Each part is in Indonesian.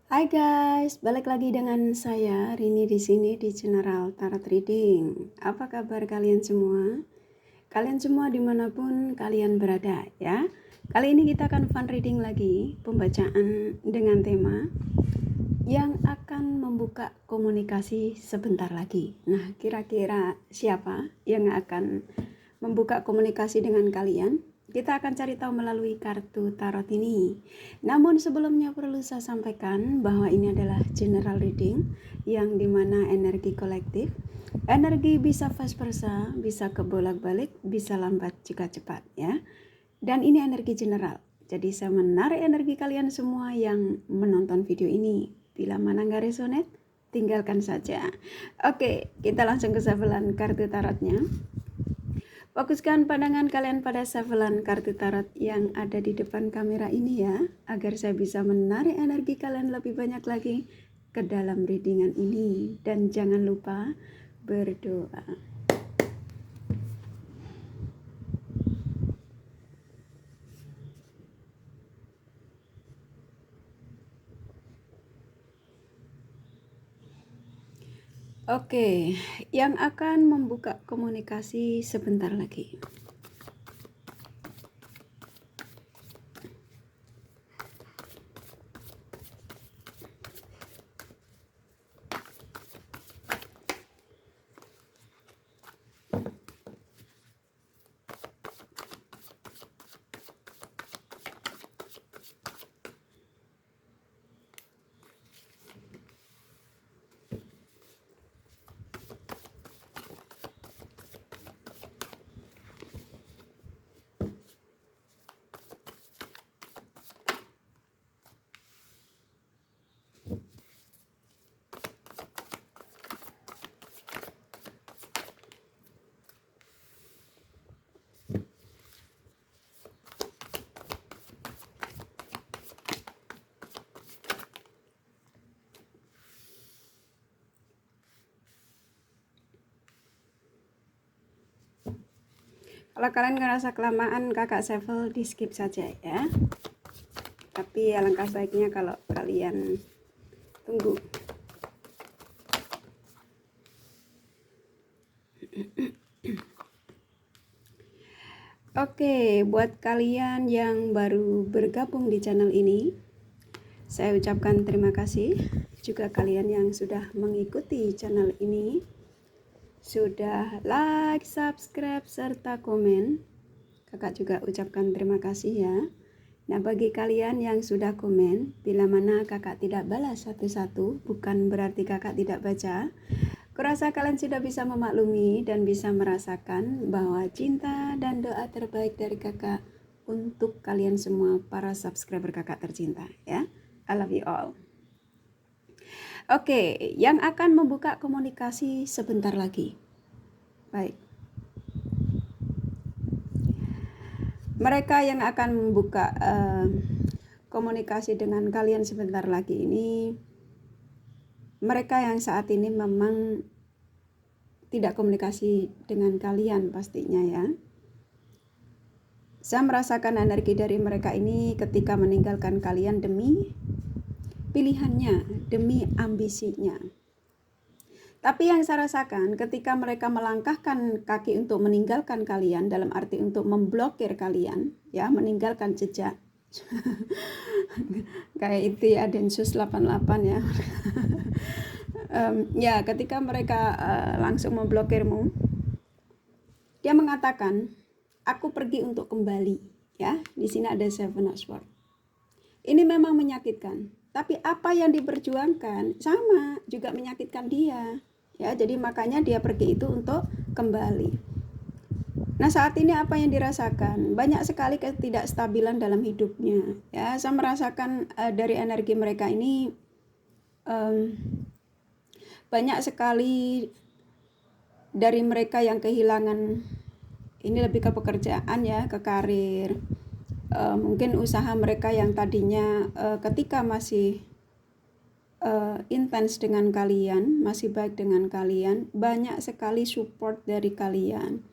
Hai guys, balik lagi dengan saya Rini di sini di General Tarot Reading. Apa kabar kalian semua? Kalian semua dimanapun kalian berada ya. Kali ini kita akan fun reading lagi, pembacaan dengan tema yang akan membuka komunikasi sebentar lagi. Nah, kira-kira siapa yang akan membuka komunikasi dengan kalian? Kita akan cari tahu melalui kartu tarot ini. Namun sebelumnya perlu saya sampaikan bahwa ini adalah general reading yang dimana energi kolektif. Energi bisa vice versa, bisa kebolak-balik, bisa lambat jika cepat ya. Dan ini energi general. Jadi saya menarik energi kalian semua yang menonton video ini. Bila mana nggak resonate, tinggalkan saja. Oke, kita langsung ke shufflean kartu tarotnya. Fokuskan pandangan kalian pada shufflean kartu tarot yang ada di depan kamera ini ya, agar saya bisa menarik energi kalian lebih banyak lagi ke dalam readingan ini. Dan jangan lupa berdoa. Oke, yang akan membuka komunikasi sebentar lagi. Kalau kalian ngerasa kelamaan kakak shuffle, di skip saja ya. Tapi alangkah baiknya kalau kalian tunggu. Oke, buat kalian yang baru bergabung di channel ini, saya ucapkan terima kasih. Juga kalian yang sudah mengikuti channel ini, sudah like, subscribe, serta komen. Kakak juga ucapkan terima kasih ya. Nah, bagi kalian yang sudah komen, bila mana kakak tidak balas satu-satu, bukan berarti kakak tidak baca. Kurasa kalian sudah bisa memaklumi dan bisa merasakan bahwa cinta dan doa terbaik dari kakak untuk kalian semua para subscriber kakak tercinta ya. I love you all. Oke, yang akan membuka komunikasi sebentar lagi. Baik. Mereka yang akan membuka komunikasi dengan kalian sebentar lagi ini, mereka yang saat ini memang tidak komunikasi dengan kalian pastinya ya. Saya merasakan energi dari mereka ini ketika meninggalkan kalian demi pilihannya, demi ambisinya. Tapi yang saya rasakan ketika mereka melangkahkan kaki untuk meninggalkan kalian, dalam arti untuk memblokir kalian, ya, meninggalkan jejak. Kayak itu ya, Densus 88 ya. Ya, ketika mereka langsung memblokirmu, dia mengatakan, aku pergi untuk kembali. Ya, di sini ada Seven of Swords. Ini memang menyakitkan, tapi apa yang diperjuangkan sama juga menyakitkan dia. Ya, jadi makanya dia pergi itu untuk kembali. Nah, saat ini apa yang dirasakan? Banyak sekali ketidakstabilan dalam hidupnya. Ya, saya merasakan dari energi mereka ini banyak sekali dari mereka yang kehilangan, ini lebih ke pekerjaan ya, ke karir. Mungkin usaha mereka yang tadinya ketika masih intens dengan kalian, masih baik dengan kalian, banyak sekali support dari kalian.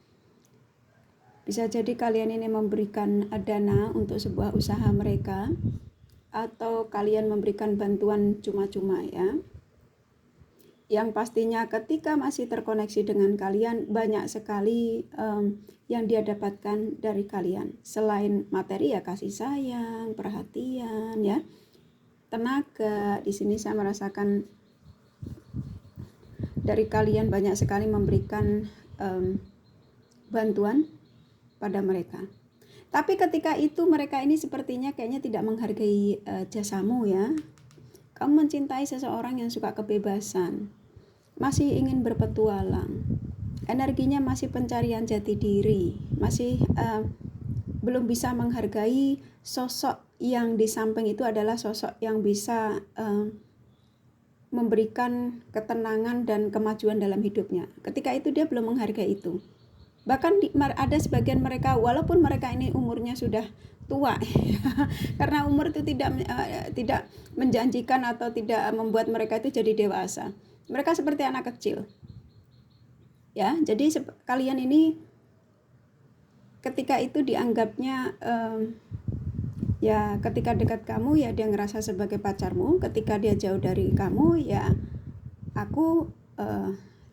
Bisa jadi kalian ini memberikan dana untuk sebuah usaha mereka, atau kalian memberikan bantuan cuma-cuma ya. Yang pastinya ketika masih terkoneksi dengan kalian, banyak sekali yang dia dapatkan dari kalian. Selain materi ya kasih sayang, perhatian ya, tenaga. Di sini saya merasakan dari kalian banyak sekali memberikan bantuan pada mereka. Tapi ketika itu mereka ini sepertinya kayaknya tidak menghargai jasamu ya. Kamu mencintai seseorang yang suka kebebasan, masih ingin berpetualang, energinya masih pencarian jati diri, masih belum bisa menghargai sosok yang di samping itu adalah sosok yang bisa memberikan ketenangan dan kemajuan dalam hidupnya. Ketika itu dia belum menghargai itu. Bahkan ada sebagian mereka, walaupun mereka ini umurnya sudah tua, karena umur itu tidak menjanjikan atau tidak membuat mereka itu jadi dewasa. Mereka seperti anak kecil. Ya, jadi kalian ini ketika itu dianggapnya ya ketika dekat kamu ya dia ngerasa sebagai pacarmu, ketika dia jauh dari kamu ya aku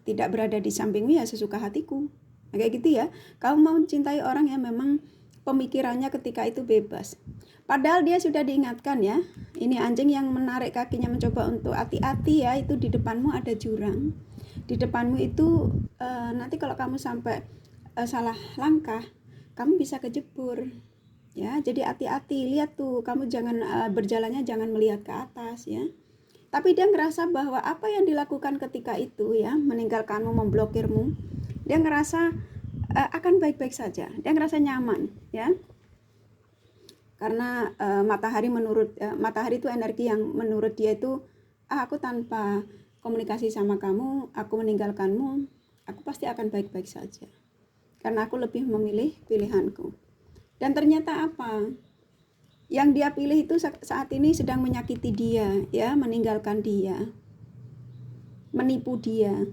tidak berada di sampingmu ya sesuka hatiku. Kayak gitu ya. Kamu mau mencintai orang yang memang pemikirannya ketika itu bebas. Padahal dia sudah diingatkan ya. Ini anjing yang menarik kakinya mencoba untuk hati-hati ya. Itu di depanmu ada jurang. Di depanmu itu nanti kalau kamu sampai salah langkah, kamu bisa kejebur. Ya, jadi hati-hati. Lihat tuh, kamu jangan berjalannya jangan melihat ke atas ya. Tapi dia ngerasa bahwa apa yang dilakukan ketika itu ya, meninggalkanmu, memblokirmu, dia ngerasa akan baik-baik saja. Dia ngerasa nyaman ya. Karena matahari itu energi yang menurut dia itu aku tanpa komunikasi sama kamu, aku meninggalkanmu, aku pasti akan baik-baik saja. Karena aku lebih memilih pilihanku. Dan ternyata apa? Yang dia pilih itu saat ini sedang menyakiti dia ya, meninggalkan dia, menipu dia.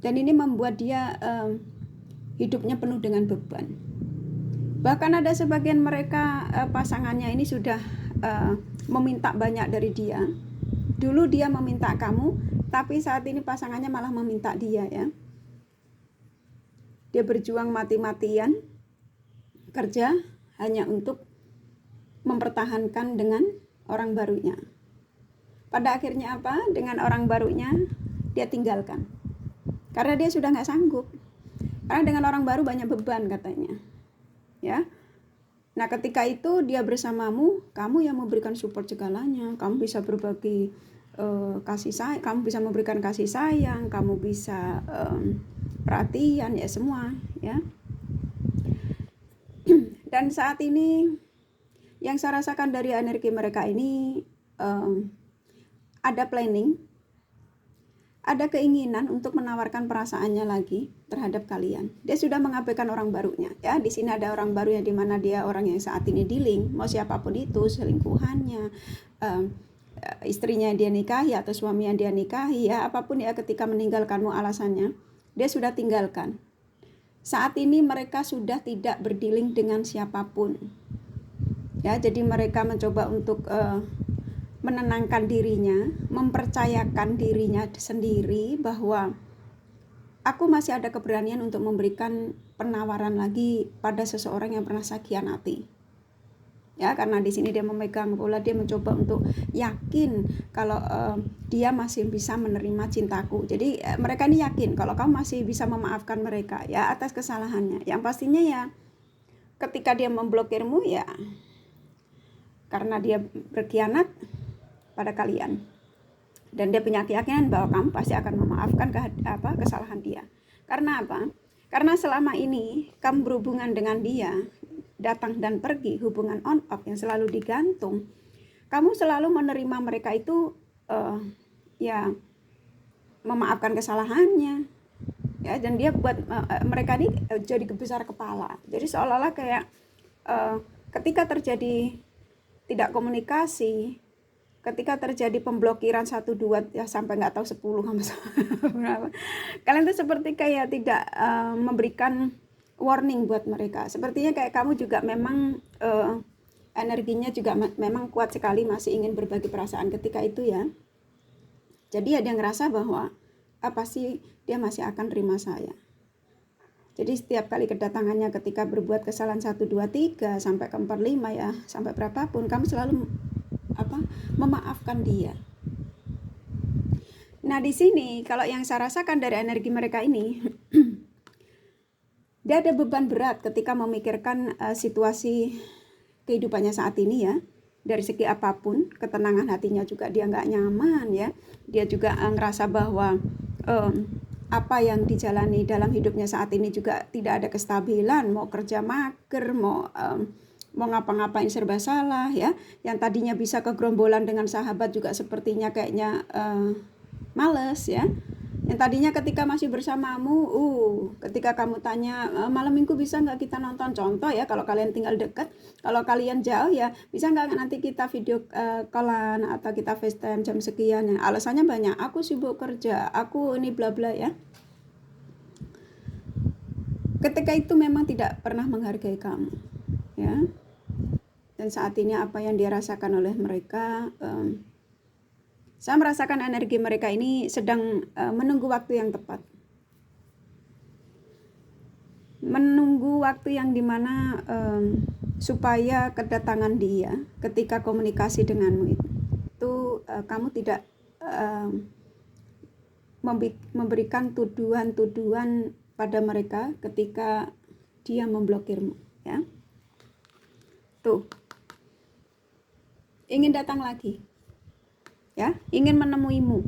Dan ini membuat dia hidupnya penuh dengan beban. Bahkan ada sebagian mereka pasangannya ini sudah meminta banyak dari dia. Dulu dia meminta kamu, tapi saat ini pasangannya malah meminta dia ya. Dia berjuang mati-matian kerja hanya untuk mempertahankan dengan orang barunya. Pada akhirnya apa? Dengan orang barunya dia tinggalkan. Karena dia sudah nggak sanggup. Karena dengan orang baru banyak beban katanya. Ya. Nah, ketika itu dia bersamamu, kamu yang memberikan support segalanya. Kamu bisa berbagi kasih sayang, kamu bisa memberikan kasih sayang, kamu bisa perhatian ya semua, ya. Dan saat ini yang saya rasakan dari energi mereka ini ada planning, ada keinginan untuk menawarkan perasaannya lagi terhadap kalian. Dia sudah mengabaikan orang barunya. Ya, di sini ada orang baru yang dimana dia orang yang saat ini dealing, mau siapapun itu, selingkuhannya, istrinya dia nikahi atau suami yang dia nikahi, ya apapun ya ketika meninggalkanmu alasannya, dia sudah tinggalkan. Saat ini mereka sudah tidak berdealing dengan siapapun. Ya, jadi mereka mencoba untuk menenangkan dirinya, mempercayakan dirinya sendiri bahwa aku masih ada keberanian untuk memberikan penawaran lagi pada seseorang yang pernah saya khianati. Ya, karena di sini dia memegang bola, dia mencoba untuk yakin kalau dia masih bisa menerima cintaku. Jadi mereka ini yakin kalau kamu masih bisa memaafkan mereka ya atas kesalahannya. Yang pastinya ya ketika dia memblokirmu ya karena dia berkhianat pada kalian, dan dia punya keyakinan bahwa kamu pasti akan memaafkan kesalahan dia. Karena apa? Karena selama ini kamu berhubungan dengan dia, datang dan pergi, hubungan on off yang selalu digantung, kamu selalu menerima mereka itu ya memaafkan kesalahannya ya, dan dia buat mereka ini jadi besar kepala. Jadi seolah-olah kayak ketika terjadi tidak komunikasi, ketika terjadi pemblokiran 1, 2 ya sampai nggak tahu 10 berapa, kalian tuh seperti kayak tidak memberikan warning buat mereka. Sepertinya kayak kamu juga memang energinya juga memang kuat sekali, masih ingin berbagi perasaan ketika itu ya. Jadi ya dia ngerasa bahwa apa sih dia masih akan terima saya. Jadi setiap kali kedatangannya ketika berbuat kesalahan 1, 2, 3 sampai ke 4, 5 ya, sampai berapapun kamu selalu memaafkan dia. Nah di sini kalau yang saya rasakan dari energi mereka ini, dia ada beban berat ketika memikirkan situasi kehidupannya saat ini ya. Dari segi apapun, ketenangan hatinya juga dia nggak nyaman ya. Dia juga ngerasa bahwa apa yang dijalani dalam hidupnya saat ini juga tidak ada kestabilan. Mau kerja mager, mau ngapa-ngapain serba salah ya. Yang tadinya bisa kegerombolan dengan sahabat juga sepertinya kayaknya males ya. Yang tadinya ketika masih bersamamu, ketika kamu tanya malam minggu bisa nggak kita nonton, contoh ya, kalau kalian tinggal dekat, kalau kalian jauh ya bisa nggak nanti kita video callan atau kita FaceTime jam sekian ya. Alasannya banyak, aku sibuk kerja, aku ini bla bla ya. Ketika itu memang tidak pernah menghargai kamu ya. Dan saat ini apa yang dia rasakan oleh mereka, saya merasakan energi mereka ini sedang menunggu waktu yang tepat. Menunggu waktu yang dimana supaya kedatangan dia ketika komunikasi denganmu itu kamu tidak memberikan tuduhan-tuduhan pada mereka ketika dia memblokirmu ya. Tuh. Ingin datang lagi. Ya, ingin menemuimu.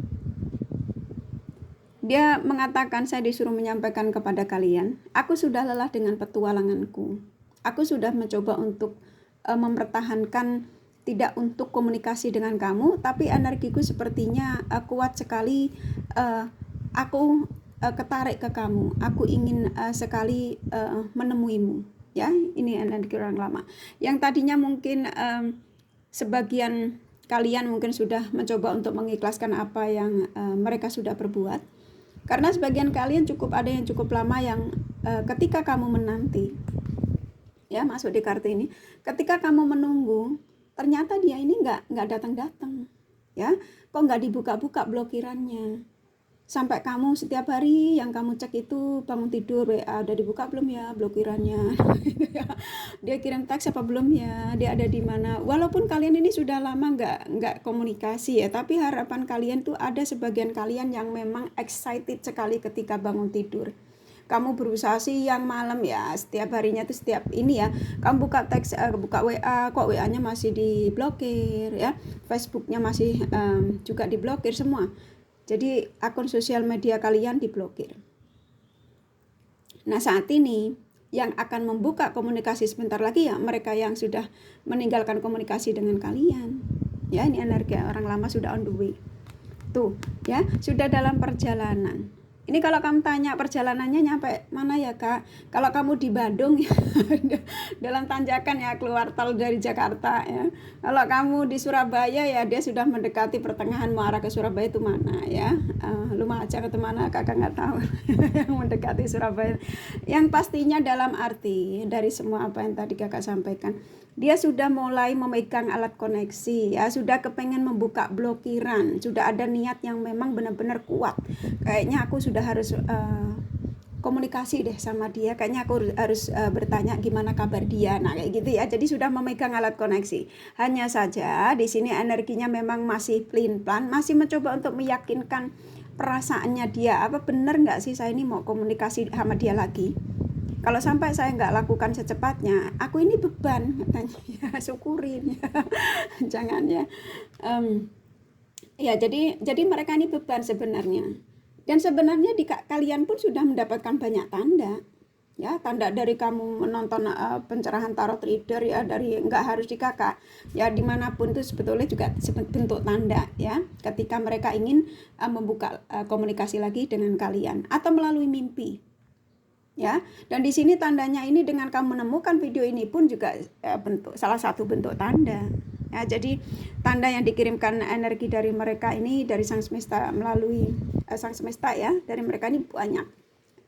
Dia mengatakan, saya disuruh menyampaikan kepada kalian, aku sudah lelah dengan petualanganku. Aku sudah mencoba untuk mempertahankan tidak untuk komunikasi dengan kamu, tapi energiku sepertinya kuat sekali. Aku ketarik ke kamu. Aku ingin sekali menemuimu. Ya, ini energi orang lama. Yang tadinya mungkin sebagian kalian mungkin sudah mencoba untuk mengikhlaskan apa yang mereka sudah perbuat. Karena sebagian kalian ada yang cukup lama yang ketika kamu menanti, ya masuk di kartu ini, ketika kamu menunggu, ternyata dia ini nggak datang-datang, ya, kok nggak dibuka-buka blokirannya. Sampai kamu setiap hari yang kamu cek itu bangun tidur, WA udah dibuka belum ya blokirannya, dia kirim teks apa belum ya, dia ada di mana. Walaupun kalian ini sudah lama nggak komunikasi ya, tapi harapan kalian tuh ada sebagian kalian yang memang excited sekali ketika bangun tidur. Kamu berusaha siang malam ya, setiap harinya tuh setiap ini ya, kamu buka teks, buka WA, kok WA-nya masih diblokir ya, Facebooknya masih juga diblokir semua. Jadi akun sosial media kalian diblokir. Nah saat ini yang akan membuka komunikasi sebentar lagi ya mereka yang sudah meninggalkan komunikasi dengan kalian. Ya ini energi orang lama sudah on the way. Tuh ya sudah dalam perjalanan. Ini kalau kamu tanya perjalanannya nyampe mana ya Kak? Kalau kamu di Bandung ya dalam tanjakan ya keluar tol dari Jakarta ya. Kalau kamu di Surabaya ya dia sudah mendekati pertengahan mau arah ke Surabaya itu mana ya. Lumajang atau mana Kakak nggak tahu yang mendekati Surabaya. Yang pastinya dalam arti dari semua apa yang tadi Kakak sampaikan, dia sudah mulai memegang alat koneksi ya, sudah kepengen membuka blokiran, sudah ada niat yang memang benar-benar kuat. Kayaknya aku sudah harus komunikasi deh sama dia, kayaknya aku harus bertanya gimana kabar dia. Nah kayak gitu ya, jadi sudah memegang alat koneksi. Hanya saja di sini energinya memang masih pelin-pelan, masih mencoba untuk meyakinkan perasaannya dia, apa benar nggak sih saya ini mau komunikasi sama dia lagi. Kalau sampai saya nggak lakukan secepatnya, aku ini beban katanya ya, syukurin ya, jangan ya. Ya jadi mereka ini beban sebenarnya. Dan sebenarnya kalian pun sudah mendapatkan banyak tanda. Ya, tanda dari kamu menonton pencerahan tarot reader ya, dari nggak harus di Kakak. Ya dimanapun itu sebetulnya juga bentuk tanda ya. Ketika mereka ingin membuka komunikasi lagi dengan kalian atau melalui mimpi. Ya, dan di sini tandanya ini dengan kamu menemukan video ini pun juga salah satu bentuk tanda. Ya, jadi tanda yang dikirimkan energi dari mereka ini dari Sang Semesta melalui Sang Semesta ya, dari mereka ini banyak.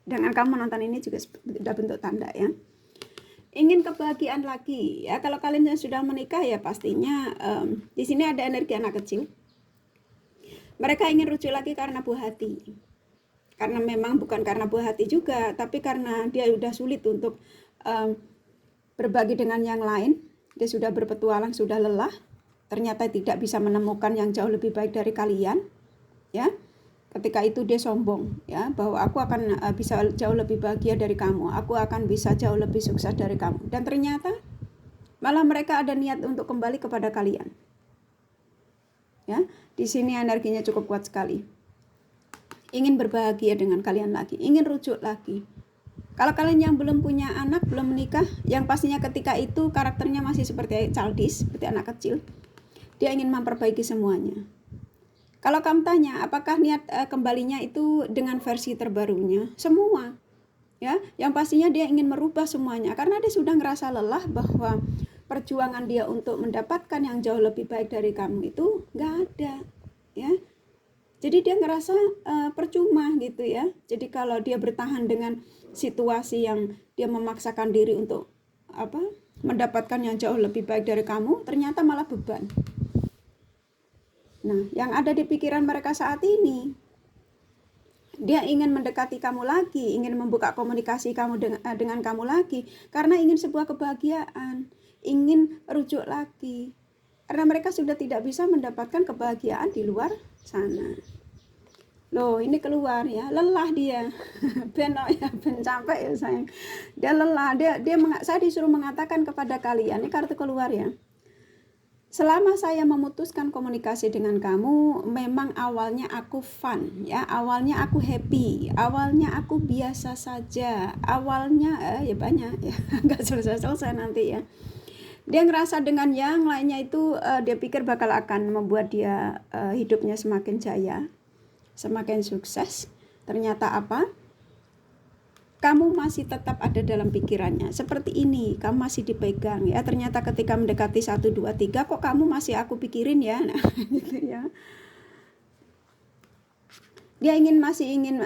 Dengan kamu menonton ini juga sudah bentuk tanda ya. ingin kebahagiaan lagi ya. Kalau kalian yang sudah menikah ya pastinya di sini ada energi anak kecil. Mereka ingin rujuk lagi karena buah hati. Karena memang bukan karena buah hati juga, tapi karena dia sudah sulit untuk berbagi dengan yang lain. Dia sudah berpetualang, sudah lelah. Ternyata tidak bisa menemukan yang jauh lebih baik dari kalian, ya. Ketika itu dia sombong, ya, bahwa aku akan bisa jauh lebih bahagia dari kamu, aku akan bisa jauh lebih sukses dari kamu. Dan ternyata malah mereka ada niat untuk kembali kepada kalian. Ya, di sini energinya cukup kuat sekali. Ingin berbahagia dengan kalian lagi, ingin rujuk lagi. Kalau kalian yang belum punya anak, belum menikah, yang pastinya ketika itu karakternya masih seperti childish, seperti anak kecil. Dia ingin memperbaiki semuanya. Kalau kamu tanya, apakah niat kembalinya itu dengan versi terbarunya? Semua. Ya, yang pastinya dia ingin merubah semuanya karena dia sudah ngerasa lelah bahwa perjuangan dia untuk mendapatkan yang jauh lebih baik dari kamu itu nggak ada, ya. Jadi dia ngerasa percuma gitu ya. Jadi kalau dia bertahan dengan situasi yang dia memaksakan diri untuk mendapatkan yang jauh lebih baik dari kamu, ternyata malah beban. Nah, yang ada di pikiran mereka saat ini, dia ingin mendekati kamu lagi, ingin membuka komunikasi kamu dengan kamu lagi, karena ingin sebuah kebahagiaan, ingin rujuk lagi. Karena mereka sudah tidak bisa mendapatkan kebahagiaan di luar sana. Loh, ini keluar ya, lelah dia. Ben capek ya sayang. Dia lelah, saya disuruh mengatakan kepada kalian, ini kartu keluar ya. Selama saya memutuskan komunikasi dengan kamu, memang awalnya aku fun, ya, awalnya aku happy, awalnya aku biasa saja, awalnya ya banyak ya, nggak selesai nanti ya. Dia ngerasa dengan yang lainnya itu dia pikir bakal akan membuat dia hidupnya semakin jaya, semakin sukses. Ternyata apa? Kamu masih tetap ada dalam pikirannya seperti ini, kamu masih dipegang ya. Ternyata ketika mendekati 1, 2, 3 kok kamu masih aku pikirin ya. Nah, gitu ya. Dia masih ingin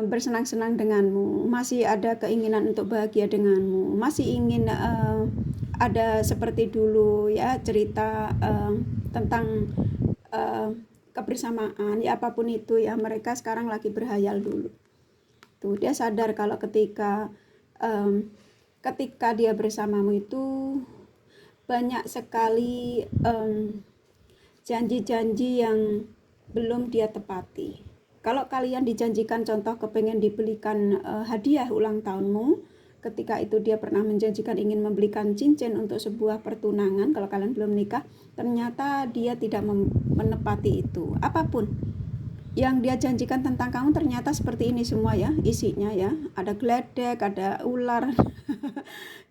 bersenang-senang denganmu, masih ada keinginan untuk bahagia denganmu, masih ingin ada seperti dulu ya, cerita tentang kebersamaan ya, apapun itu ya. Mereka sekarang lagi berhayal dulu. Tuh, dia sadar kalau ketika dia bersamamu itu banyak sekali janji-janji yang belum dia tepati. Kalau kalian dijanjikan, contoh kepengen dibelikan hadiah ulang tahunmu, ketika itu dia pernah menjanjikan ingin membelikan cincin untuk sebuah pertunangan, kalau kalian belum nikah, ternyata dia tidak menepati itu. Apapun yang dia janjikan tentang kamu ternyata seperti ini semua ya isinya ya, ada geledek, ada ular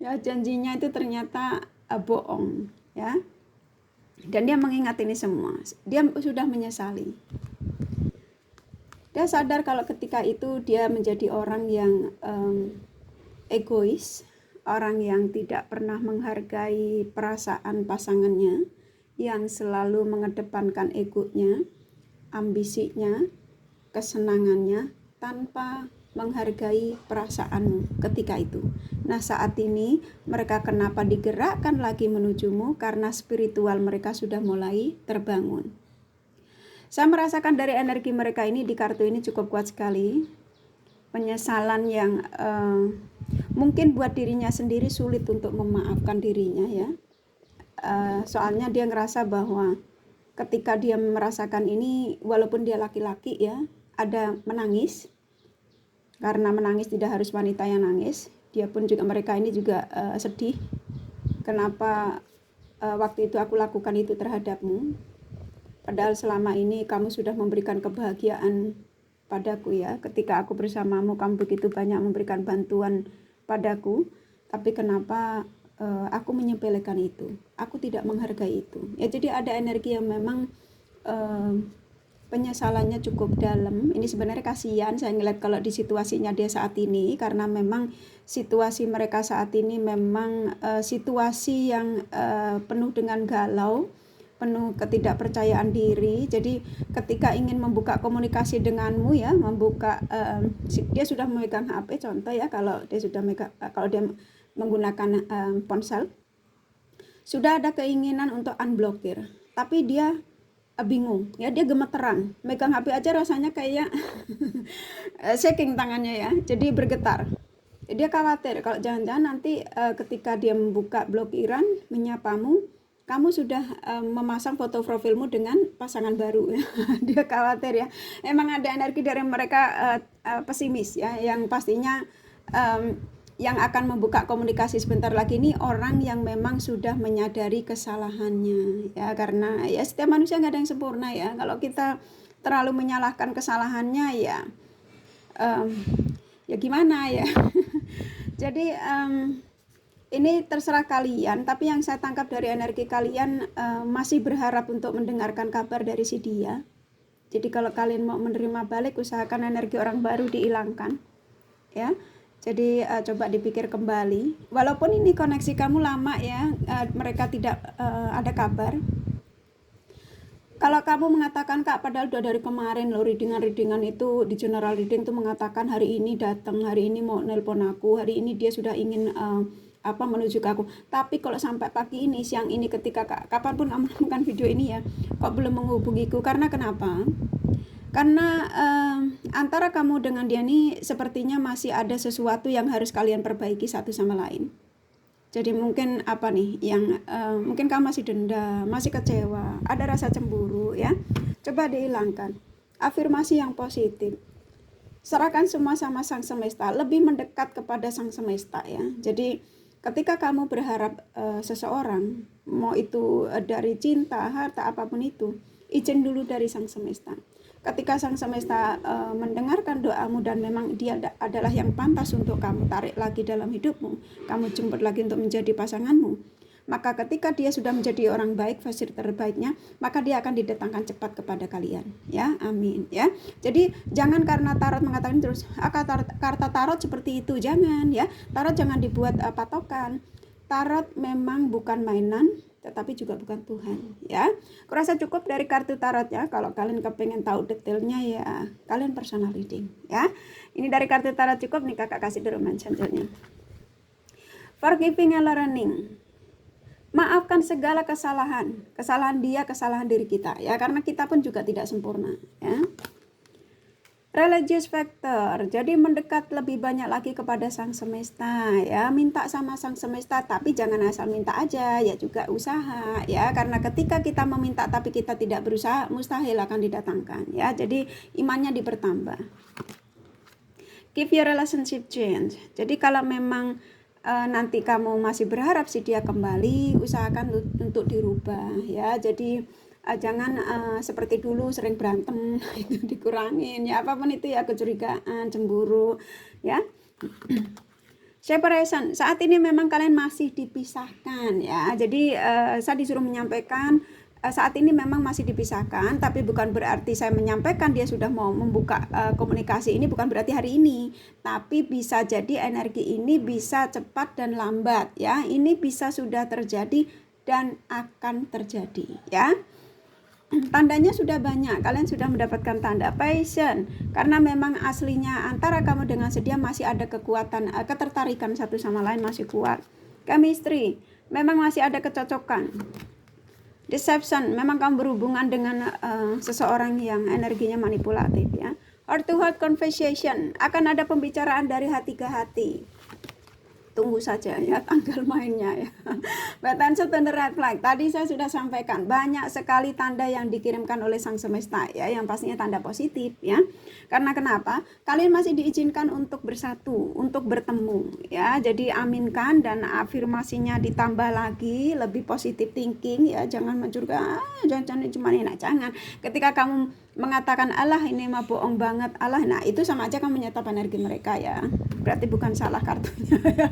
ya, janjinya itu ternyata bohong ya. Dan dia mengingat ini semua, dia sudah menyesali. Dia sadar kalau ketika itu dia menjadi orang yang egois, orang yang tidak pernah menghargai perasaan pasangannya, yang selalu mengedepankan egonya, ambisinya, kesenangannya, tanpa menghargai perasaanmu ketika itu. Nah, saat ini mereka kenapa digerakkan lagi menujumu? Karena spiritual mereka sudah mulai terbangun. Saya merasakan dari energi mereka ini di kartu ini cukup kuat sekali. Penyesalan yang mungkin buat dirinya sendiri sulit untuk memaafkan dirinya ya. Soalnya dia ngerasa bahwa ketika dia merasakan ini, walaupun dia laki-laki ya, ada menangis. Karena menangis tidak harus wanita yang nangis. Dia pun juga, mereka ini juga sedih. Kenapa waktu itu aku lakukan itu terhadapmu? Padahal selama ini kamu sudah memberikan kebahagiaan padaku ya. Ketika aku bersamamu, kamu begitu banyak memberikan bantuan padaku. Tapi kenapa aku menyepelekan itu, aku tidak menghargai itu ya. Jadi ada energi yang memang penyesalannya cukup dalam. Ini sebenarnya kasihan saya ngeliat kalau di situasinya dia saat ini, karena memang situasi mereka saat ini memang situasi yang penuh dengan galau, penuh ketidakpercayaan diri. Jadi ketika ingin membuka komunikasi denganmu ya, membuka dia sudah memegang HP contoh ya, kalau dia sudah menggunakan ponsel, sudah ada keinginan untuk unblokir, tapi dia bingung ya, dia gemeteran, megang HP aja rasanya kayak shaking tangannya ya, jadi bergetar. Dia khawatir kalau jangan-jangan nanti ketika dia membuka blokiran menyapamu, kamu sudah memasang foto profilmu dengan pasangan baru. Dia khawatir ya. Emang ada energi dari mereka pesimis ya, yang pastinya yang akan membuka komunikasi sebentar lagi ini orang yang memang sudah menyadari kesalahannya ya, karena ya setiap manusia nggak ada yang sempurna ya. Kalau kita terlalu menyalahkan kesalahannya ya ya gimana ya. Jadi ini terserah kalian, tapi yang saya tangkap dari energi kalian masih berharap untuk mendengarkan kabar dari si dia. Jadi kalau kalian mau menerima balik, usahakan energi orang baru dihilangkan ya. Jadi coba dipikir kembali, walaupun ini koneksi kamu lama ya, mereka tidak ada kabar. Kalau kamu mengatakan, Kak, padahal udah dari kemarin loh readingan itu di general reading tuh mengatakan hari ini datang, hari ini mau nelpon aku, hari ini dia sudah ingin menuju ke aku. Tapi kalau sampai pagi ini, siang ini, ketika kapanpun kamu menemukan video ini ya, kok belum menghubungiku? Karena kenapa? Karena antara kamu dengan dia ini sepertinya masih ada sesuatu yang harus kalian perbaiki satu sama lain. Jadi mungkin apa nih yang mungkin kamu masih dendam, masih kecewa, ada rasa cemburu ya. Coba dihilangkan. Afirmasi yang positif. Serahkan semua sama Sang Semesta, lebih mendekat kepada Sang Semesta ya. Jadi ketika kamu berharap seseorang, mau itu dari cinta, harta, apapun itu, izin dulu dari Sang Semesta. Ketika Sang Semesta mendengarkan doamu dan memang dia adalah yang pantas untuk kamu tarik lagi dalam hidupmu, kamu jemput lagi untuk menjadi pasanganmu, maka ketika dia sudah menjadi orang baik, versi terbaiknya, maka dia akan didatangkan cepat kepada kalian ya. Amin ya. Jadi jangan karena tarot mengatakan terus karta tarot seperti itu, jangan ya. Tarot jangan dibuat patokan. Tarot memang bukan mainan, tetapi juga bukan Tuhan ya. Kurasa cukup dari kartu tarot ya. Kalau kalian kepengen tahu detailnya ya kalian personal reading ya. Ini dari kartu tarot cukup nih, kakak kasih dulu mentionnya. Forgiving and learning. Maafkan segala kesalahan dia, kesalahan diri kita ya, karena kita pun juga tidak sempurna ya. Religious factor, jadi mendekat lebih banyak lagi kepada Sang Semesta ya, minta sama Sang Semesta, tapi jangan asal minta aja ya, juga usaha ya, karena ketika kita meminta tapi kita tidak berusaha, mustahil akan didatangkan ya. Jadi imannya dipertambah. Give your relationship change, jadi kalau memang nanti kamu masih berharap si dia kembali, usahakan untuk dirubah ya. Jadi jangan seperti dulu sering berantem, itu dikurangin ya, apapun itu ya, kecurigaan, cemburu ya. Separation, saat ini memang kalian masih dipisahkan ya. Jadi saya disuruh menyampaikan saat ini memang masih dipisahkan, tapi bukan berarti saya menyampaikan dia sudah mau membuka komunikasi ini, bukan berarti hari ini, tapi bisa jadi energi ini bisa cepat dan lambat ya. Ini bisa sudah terjadi dan akan terjadi ya. Tandanya sudah banyak, kalian sudah mendapatkan tanda passion, karena memang aslinya antara kamu dengan si dia masih ada kekuatan, ketertarikan satu sama lain masih kuat. Chemistry, memang masih ada kecocokan. Deception, memang kamu berhubungan dengan seseorang yang energinya manipulatif ya. Heart to heart conversation, akan ada pembicaraan dari hati ke hati. Tunggu saja ya tanggal mainnya ya. But answer to the red flag, tadi saya sudah sampaikan banyak sekali tanda yang dikirimkan oleh Sang Semesta ya, yang pastinya tanda positif ya. Karena kenapa? Kalian masih diizinkan untuk bersatu, untuk bertemu ya. Jadi aminkan dan afirmasinya ditambah lagi, lebih positif thinking ya. Jangan mencuriga, jangan cuma enak, jangan. Ketika kamu mengatakan Allah ini mah bohong banget Allah, nah itu sama aja kamu menyetop energi mereka ya, berarti bukan salah kartunya ya.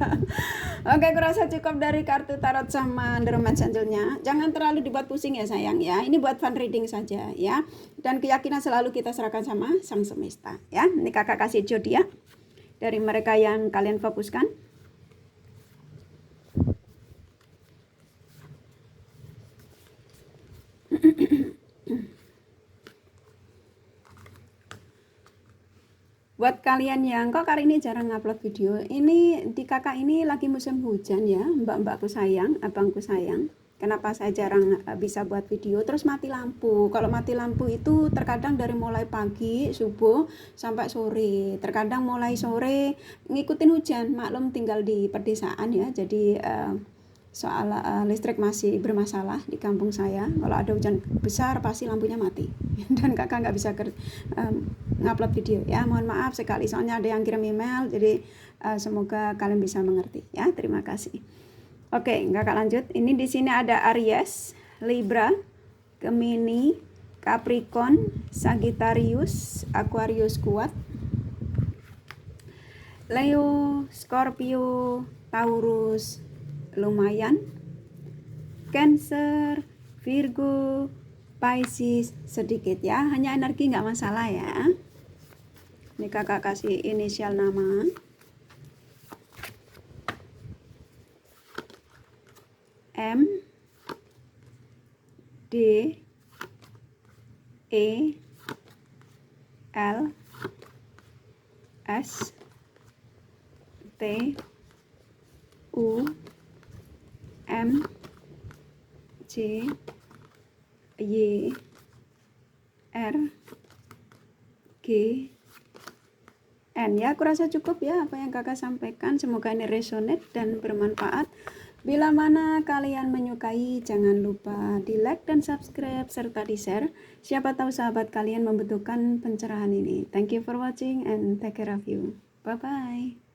Oke, kurasa cukup dari kartu tarot sama The Romance Angel-nya. Jangan terlalu dibuat pusing ya sayang ya, ini buat fun reading saja ya, dan keyakinan selalu kita serahkan sama Sang Semesta ya. Ini kakak kasih zodiak dari mereka yang kalian fokuskan. Buat kalian yang kok kali ini jarang ngupload video, ini di kakak ini lagi musim hujan ya, mbak-mbakku sayang, abangku sayang. Kenapa saya jarang bisa buat video, terus mati lampu. Kalau mati lampu itu terkadang dari mulai pagi, subuh, sampai sore. Terkadang mulai sore ngikutin hujan, maklum tinggal di pedesaan ya, jadi soal listrik masih bermasalah di kampung saya. Kalau ada hujan besar pasti lampunya mati dan kakak nggak bisa ngupload video ya, mohon maaf sekali soalnya ada yang kirim email, jadi semoga kalian bisa mengerti ya. Terima kasih. Oke, kakak lanjut. Ini di sini ada Aries, Libra, Gemini, Capricorn, Sagittarius, Aquarius kuat, Leo, Scorpio, Taurus lumayan, Cancer, Virgo, Pisces sedikit ya, hanya energi nggak masalah ya. Ini kakak kasih inisial nama. M, D, E, L, S, T, U, M, C, Y, R, G, N ya. Aku rasa cukup ya apa yang kakak sampaikan, semoga ini resonate dan bermanfaat. Bila mana kalian menyukai, jangan lupa di like dan subscribe serta di share. Siapa tahu sahabat kalian membutuhkan pencerahan ini. Thank you for watching and take care of you. Bye bye.